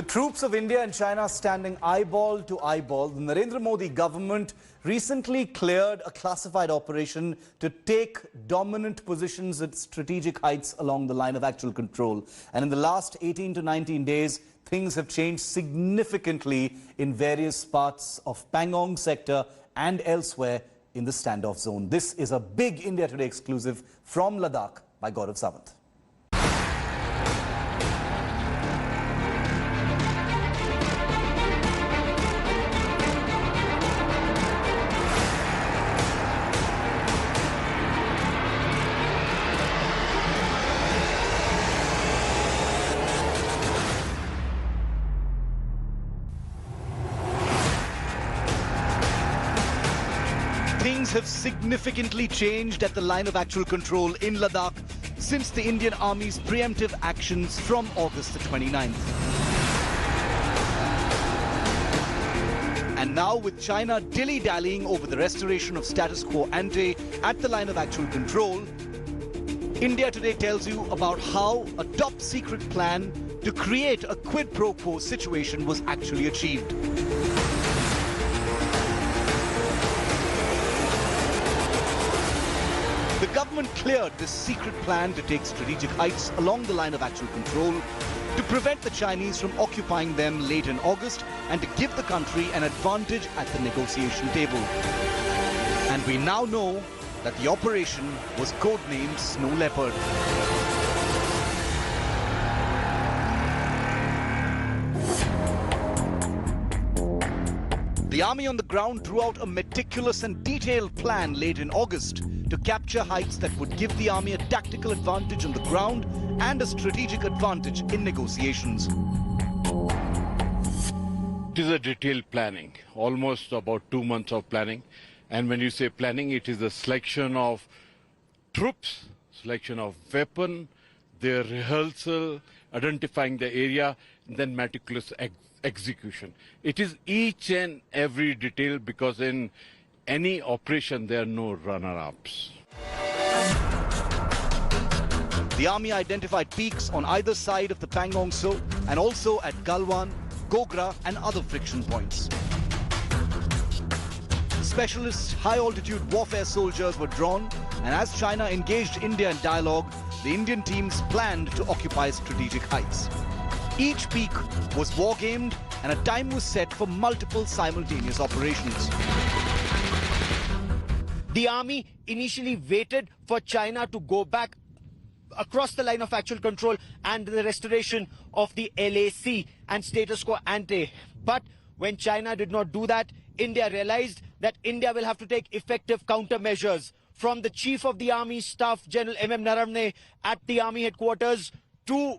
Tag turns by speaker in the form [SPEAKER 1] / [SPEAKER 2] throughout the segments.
[SPEAKER 1] The troops of India and China standing eyeball to eyeball, the Narendra Modi government recently cleared a classified operation to take dominant positions at strategic heights along the line of actual control. And in the last 18 to 19 days, things have changed significantly in various parts of Pangong sector and elsewhere in the standoff zone. This is a big India Today exclusive from Ladakh by Gaurav Sawant. Things have significantly changed at the line of actual control in Ladakh since the Indian Army's preemptive actions from August the 29th. And now with China dilly-dallying over the restoration of status quo ante at the line of actual control, India Today tells you about how a top-secret plan to create a quid pro quo situation was actually achieved. The government cleared this secret plan to take strategic heights along the line of actual control to prevent the Chinese from occupying them late in August and to give the country an advantage at the negotiation table. And we now know that the operation was codenamed Snow Leopard. The army on the ground drew out a meticulous and detailed plan late in August to capture heights that would give the army a tactical advantage on the ground and a strategic advantage in negotiations.
[SPEAKER 2] It is a detailed planning, almost about 2 months of planning. And when you say planning, it is a selection of troops, selection of weapon, their rehearsal, identifying the area, and then meticulous execution. It is each and every detail because in any operation there are no runner-ups.
[SPEAKER 1] The army identified peaks on either side of the Pangong Tso and also at Galwan, Gogra and other friction points. Specialist high-altitude warfare soldiers were drawn, and as China engaged India in dialogue, the Indian teams planned to occupy strategic heights. Each peak was war-gamed and a time was set for multiple simultaneous operations.
[SPEAKER 3] The army initially waited for China to go back across the line of actual control and the restoration of the LAC and status quo ante. But when China did not do that, India realized that India will have to take effective countermeasures, from the Chief of the Army Staff, General M.M. Naravne, at the Army headquarters, to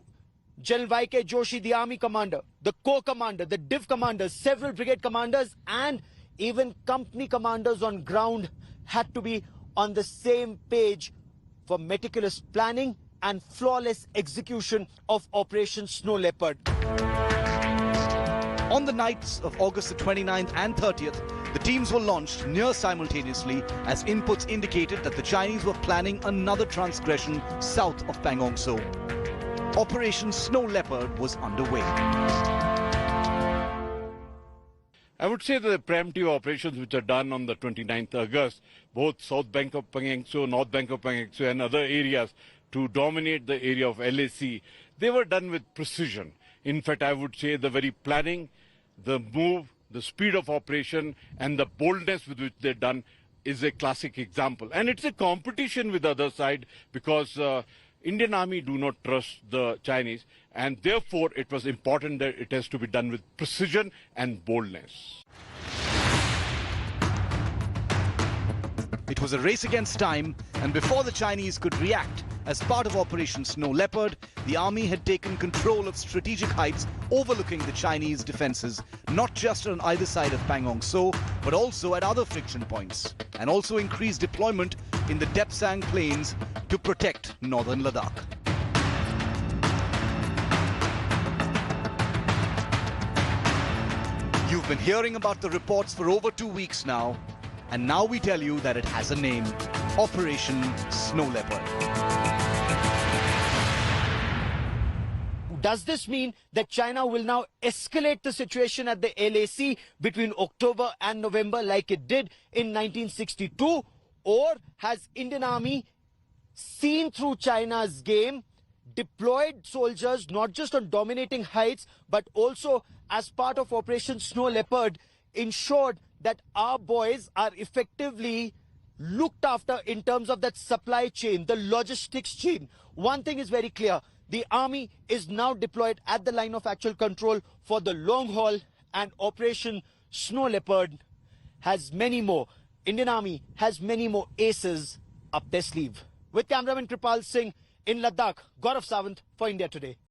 [SPEAKER 3] General Y.K. Joshi, the Army commander, the Corps commander, the Div commanders, several brigade commanders, and even company commanders on ground had to be on the same page for meticulous planning and flawless execution of Operation Snow Leopard.
[SPEAKER 1] On the nights of August the 29th and 30th, the teams were launched near simultaneously as inputs indicated that the Chinese were planning another transgression south of Pangong Tso. Operation Snow Leopard was underway.
[SPEAKER 2] I would say that the preemptive operations which are done on the 29th August, both south bank of Pangong Tso, north bank of Pangong Tso and other areas to dominate the area of LAC, they were done with precision. In fact, I would say the very planning, the move, the speed of operation and the boldness with which they're done is a classic example. And it's a competition with the other side because Indian Army do not trust the Chinese, and therefore it was important that it has to be done with precision and boldness.
[SPEAKER 1] It was a race against time, and before the Chinese could react, as part of Operation Snow Leopard, the army had taken control of strategic heights overlooking the Chinese defences, not just on either side of Pangong Tso, but also at other friction points, and also increased deployment in the Depsang plains to protect northern Ladakh. You've been hearing about the reports for over 2 weeks now, and now we tell you that it has a name: Operation Snow Leopard.
[SPEAKER 3] Does this mean that China will now escalate the situation at the LAC between October and November like it did in 1962? Or has Indian Army seen through China's game, deployed soldiers not just on dominating heights but also as part of Operation Snow Leopard, ensured that our boys are effectively looked after in terms of that supply chain, the logistics chain? One thing is very clear. The army is now deployed at the line of actual control for the long haul, and Operation Snow Leopard has many more. Indian Army has many more aces up their sleeve. With cameraman Kripal Singh in Ladakh, Gaurav Sawant for India Today.